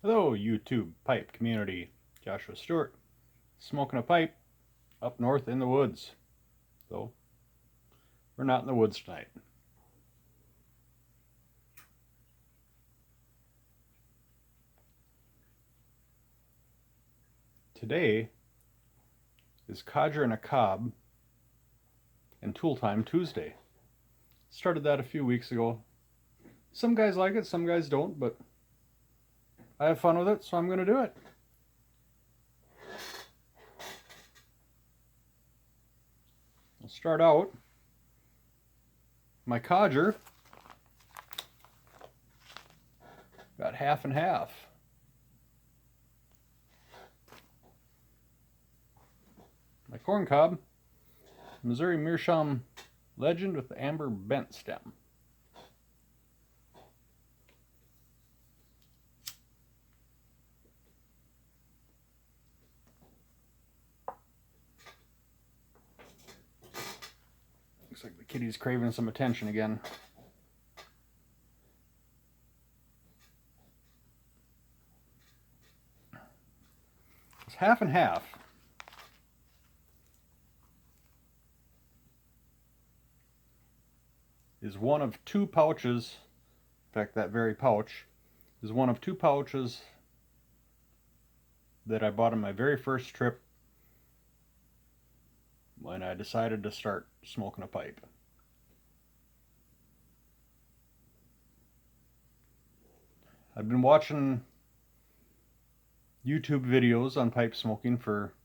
Hello, YouTube pipe community. Joshua Stewart, smoking a pipe up north in the woods. Though we're not in the woods tonight. Today is Codger and a Cob and Tool Time Tuesday. Started that a few weeks ago. Some guys like it, some guys don't, but I have fun with it, so I'm going to do it. I'll start out. My Codger got half and half. My corn cob, Missouri Meerschaum Legend with the amber bent stem. Looks like the kitty's craving some attention again. It's half and half. Is one of two pouches, in fact that very pouch, is one of two pouches that I bought on my very first trip when I decided to start smoking a pipe. I've been watching YouTube videos on pipe smoking for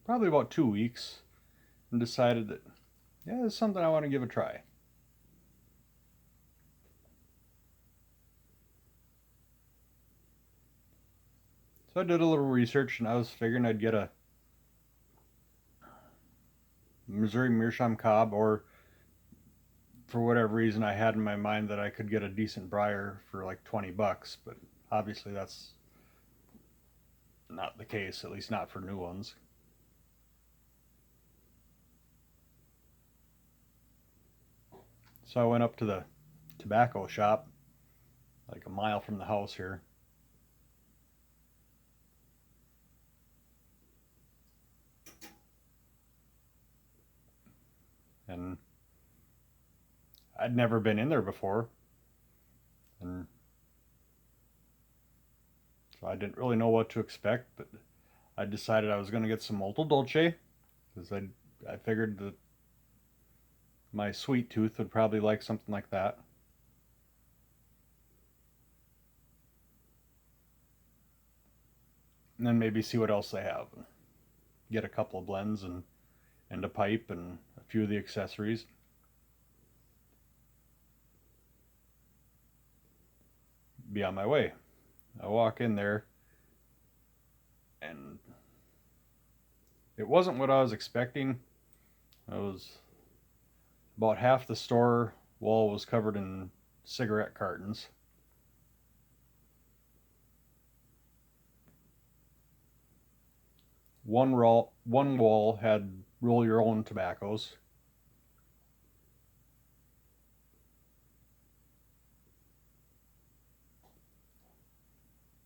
probably about 2 weeks and decided that, yeah, it's something I want to give a try. So I did a little research and I was figuring I'd get a Missouri Meerschaum cob, or for whatever reason I had in my mind that I could get a decent briar for like 20 bucks, but obviously that's not the case, at least not for new ones. So I went up to the tobacco shop, like a mile from the house here. And I'd never been in there before. And so I didn't really know what to expect, but I decided I was going to get some molto dolce because I figured that my sweet tooth would probably like something like that. And then maybe see what else they have. Get a couple of blends and a pipe and a few of the accessories. Be on my way. I walk in there and it wasn't what I was expecting. I was about half the store wall was covered in cigarette cartons. One wall had roll your own tobaccos.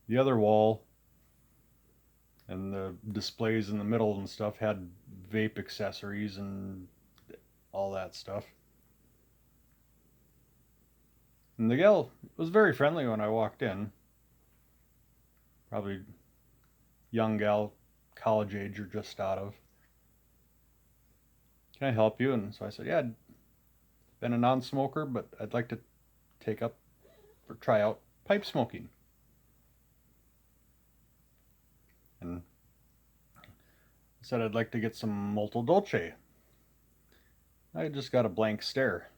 The other wall and the displays in the middle and stuff had vape accessories and all that stuff. And the gal was very friendly when I walked in. Probably young gal, college age or just out of. Can I help you? And so I said, yeah, I'd been a non-smoker, but I'd like to take up or try out pipe smoking. And I said I'd like to get some molto dolce. I just got a blank stare.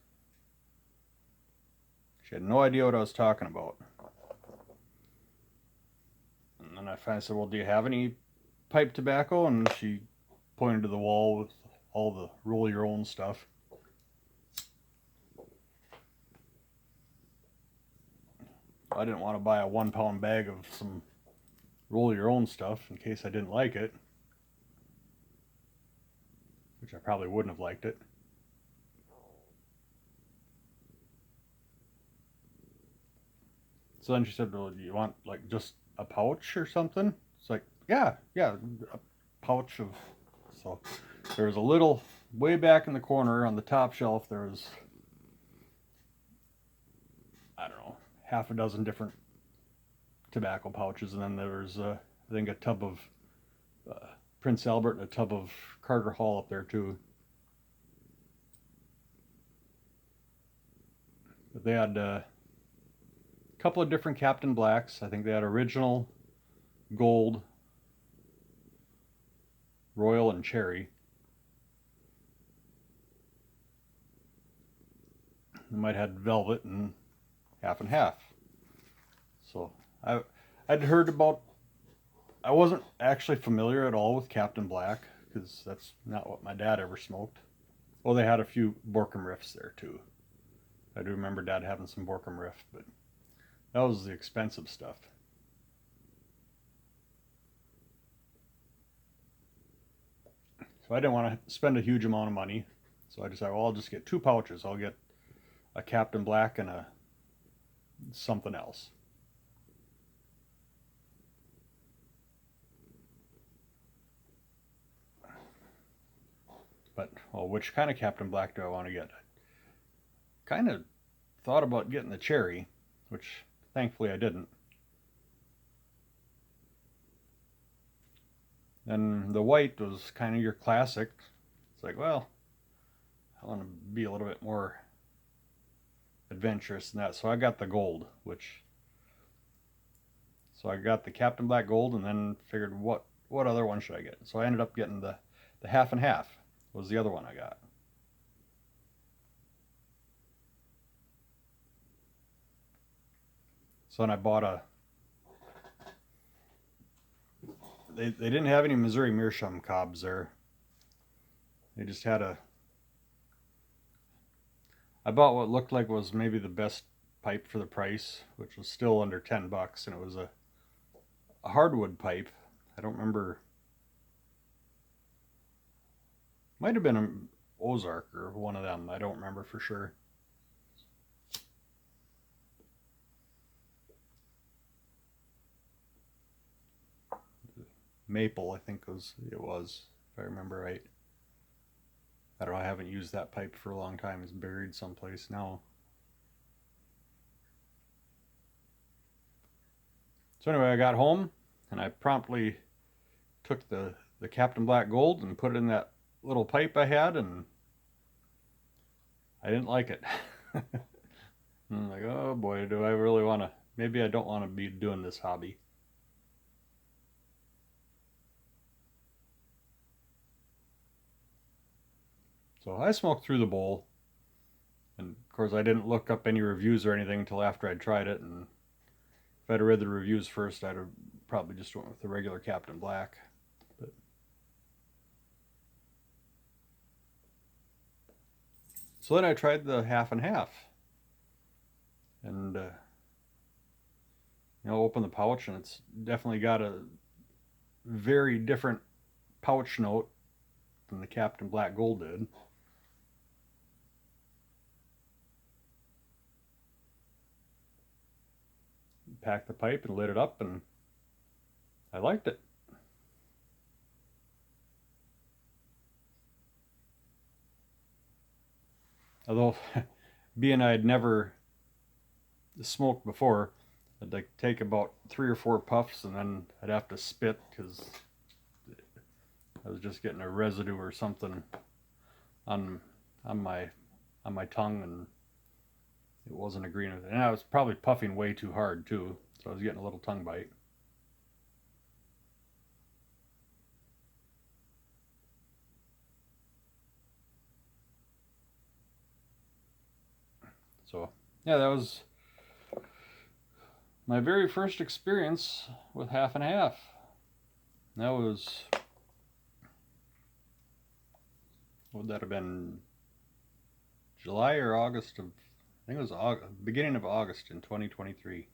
She had no idea what I was talking about. And then I finally said, well, do you have any pipe tobacco? And she pointed to the wall with all the roll your own stuff. I didn't want to buy a 1 pound bag of some roll your own stuff in case I didn't like it, which I probably wouldn't have liked it. So then she said, well, do you want like just a pouch or something? It's like, yeah, a pouch of, so there was a little, way back in the corner on the top shelf, there was, I don't know, half a dozen different tobacco pouches. And then there was, I think, a tub of Prince Albert and a tub of Carter Hall up there too. But they had a couple of different Captain Blacks. I think they had original, gold, royal, and cherry. They might have had velvet and half. So I'd heard about. I wasn't actually familiar at all with Captain Black because that's not what my dad ever smoked. Well, they had a few Borkum Riffs there too. I do remember Dad having some Borkum Riff, but that was the expensive stuff. So I didn't want to spend a huge amount of money. So I decided, well, I'll just get 2 pouches. I'll get a Captain Black and a something else. But, well, which kind of Captain Black do I want to get? Kind of thought about getting the cherry, which thankfully I didn't. Then the white was kind of your classic. It's like, well, I want to be a little bit more adventurous than that. So I got the gold, so I got the Captain Black Gold and then figured what other one should I get? So I ended up getting the half and half was the other one I got. So then I bought they didn't have any Missouri Meerschaum cobs there. They just had I bought what looked like was maybe the best pipe for the price, which was still under $10, and it was a hardwood pipe. I don't remember. Might have been an Ozark or one of them. I don't remember for sure. Maple, I think it was, if I remember right. I don't know, I haven't used that pipe for a long time. It's buried someplace now. So anyway, I got home and I promptly took the Captain Black Gold and put it in that little pipe I had, and I didn't like it. I'm like, oh boy, do I really want to, maybe I don't want to be doing this hobby. So I smoked through the bowl, and of course I didn't look up any reviews or anything until after I'd tried it, and if I'd read the reviews first, I'd have probably just went with the regular Captain Black. But so then I tried the half and half, and open the pouch, and it's definitely got a very different pouch note than the Captain Black Gold did. Packed the pipe and lit it up, and I liked it. Although, being I'd never smoked before, I'd like take about 3 or 4 puffs and then I'd have to spit because I was just getting a residue or something on my tongue, and it wasn't agreeing with it. And I was probably puffing way too hard too, so I was getting a little tongue bite. So yeah, that was my very first experience with half and half. That was, what would that have been, July or August of, I think it was August, beginning of August in 2023.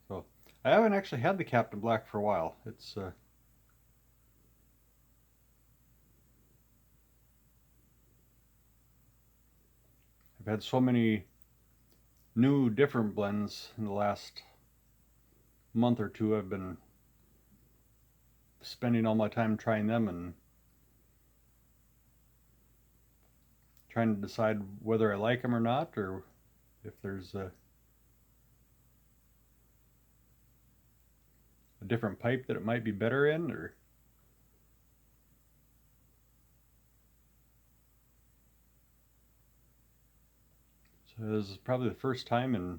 So I haven't actually had the Captain Black for a while. I've had so many new different blends in the last month or two. I've been spending all my time trying them and trying to decide whether I like them or not, or if there's a different pipe that it might be better in, or so this is probably the first time in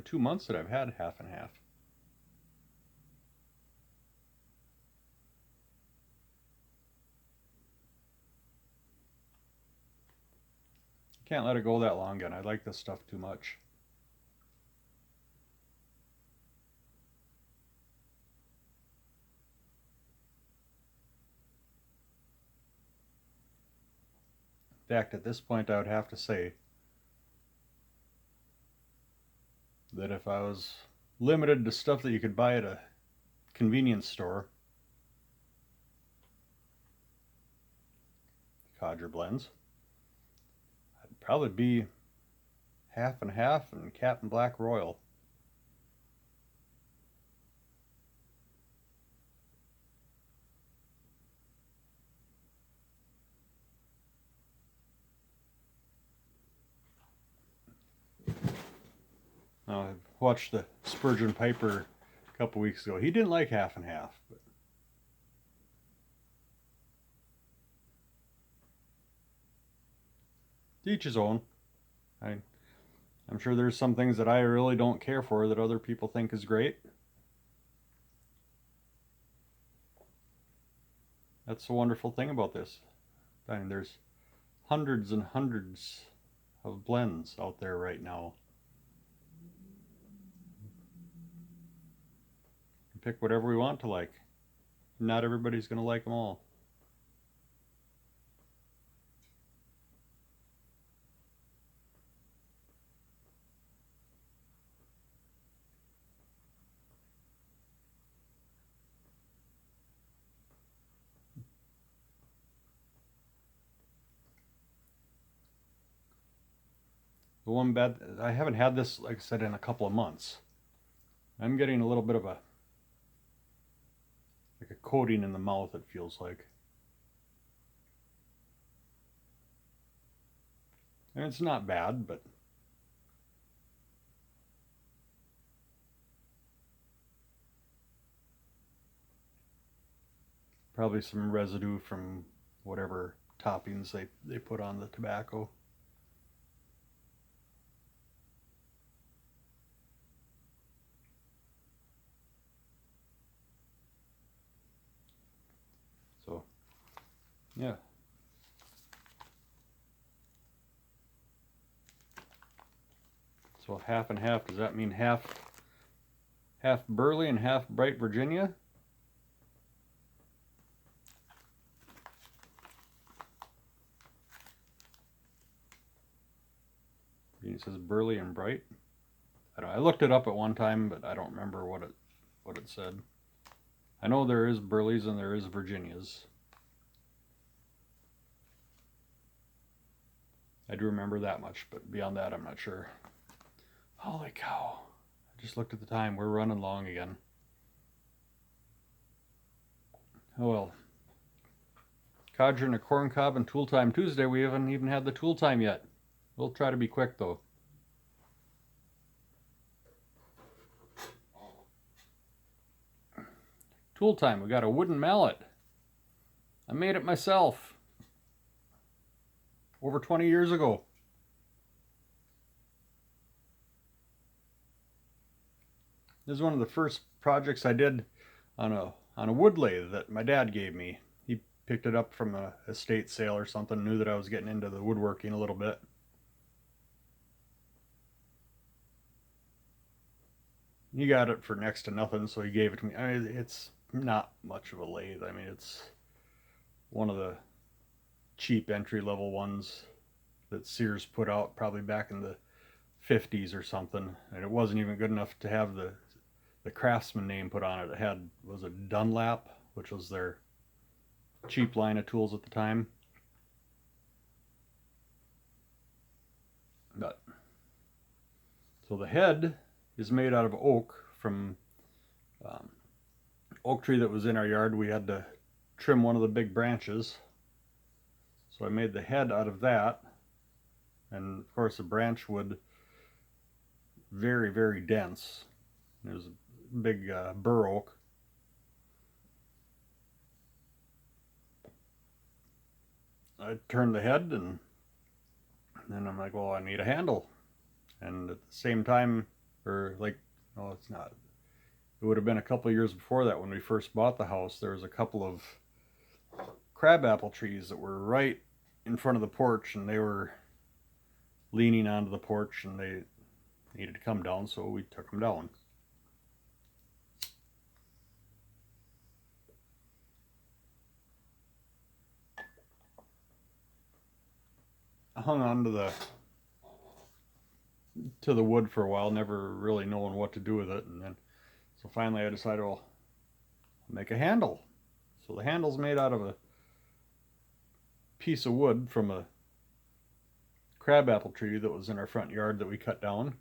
2 months that I've had half and half. Can't let it go that long again. I like this stuff too much. In fact, at this point, I would have to say that if I was limited to stuff that you could buy at a convenience store, Codger blends, I'd probably be half and half and Captain Black Royal. Now, I watched the Spurgeon Piper a couple weeks ago. He didn't like half and half, but to each his own. I'm sure there's some things that I really don't care for that other people think is great. That's the wonderful thing about this. I mean, there's hundreds and hundreds of blends out there right now. You pick whatever we want to like. Not everybody's going to like them all. The one bad, I haven't had this, like I said, in a couple of months. I'm getting a little bit of a coating in the mouth, it feels like. And it's not bad, but probably some residue from whatever toppings they put on the tobacco. So, yeah. So half and half, does that mean half Burley and half Bright Virginia? It says Burley and Bright. I looked it up at one time, but I don't remember what it said. I know there is Burleys and there is Virginias. I do remember that much, but beyond that, I'm not sure. Holy cow. I just looked at the time. We're running long again. Oh well. Codger and a corn cob and tool time Tuesday. We haven't even had the tool time yet. We'll try to be quick though. Tool time. We got a wooden mallet. I made it myself. Over 20 years ago. This is one of the first projects I did on a wood lathe that my dad gave me. He picked it up from a estate sale or something, knew that I was getting into the woodworking a little bit. He got it for next to nothing, so he gave it to me. I mean, it's not much of a lathe. I mean, it's one of the cheap entry-level ones. that Sears put out probably back in the 50s or something, and it wasn't even good enough to have the Craftsman name put on it. It had, was it Dunlap, which was their cheap line of tools at the time. But so the head is made out of oak from oak tree that was in our yard. We had to trim one of the big branches, so I made the head out of that. And of course the branch wood, very, very dense. It was a big bur oak. I turned the head, and then I'm like, well, I need a handle. And at the same time, or like, no, it's not. It would have been a couple of years before that when we first bought the house. There was a couple of crabapple trees that were right in front of the porch, and they were leaning onto the porch, and they needed to come down, so we took them down. I hung on to the wood for a while, never really knowing what to do with it, and then so finally I decided, well, I'll make a handle. So the handle's made out of a piece of wood from a crabapple tree that was in our front yard that we cut down.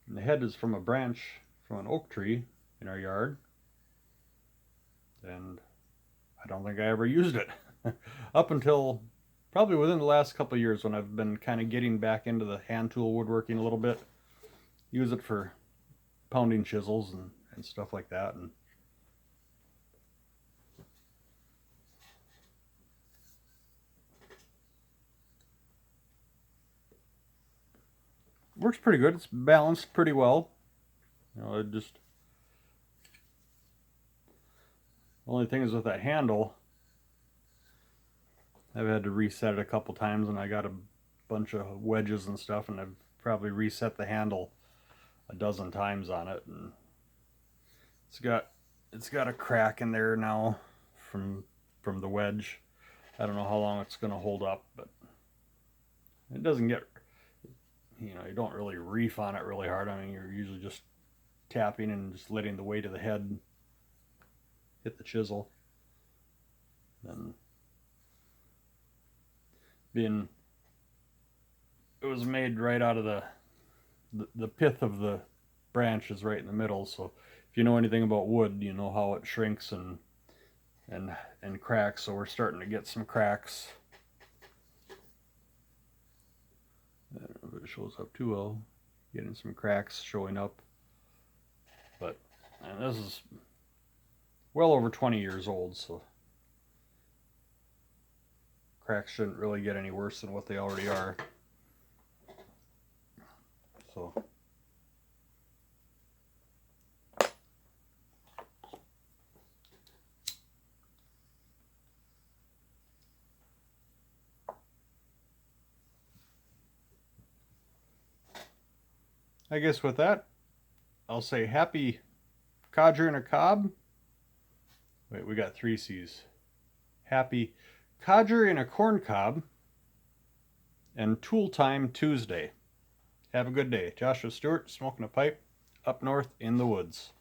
And the head is from a branch from an oak tree in our yard. And I don't think I ever used it up until probably within the last couple of years, when I've been kind of getting back into the hand tool woodworking a little bit. Use it for pounding chisels and stuff like that. And works pretty good. It's balanced pretty well. You know, it just, the only thing is with that handle, I've had to reset it a couple times, and I got a bunch of wedges and stuff, and I've probably reset the handle a dozen times on it, and it's got a crack in there now from the wedge. I don't know how long it's going to hold up, but it doesn't get, you know, you don't really reef on it really hard. I mean, you're usually just tapping and just letting the weight of the head hit the chisel. And it was made right out of the pith of the branch is right in the middle, so if you know anything about wood, you know how it shrinks and cracks. So we're starting to get some cracks. I don't know if it shows up too well. Getting some cracks showing up. But and this is well over 20 years old, so cracks shouldn't really get any worse than what they already are. So I guess with that, I'll say happy codger in a cob. Wait, we got 3 C's. Happy codger in a corn cob and tool time Tuesday. Have a good day. Joshua Stewart, smoking a pipe up north in the woods.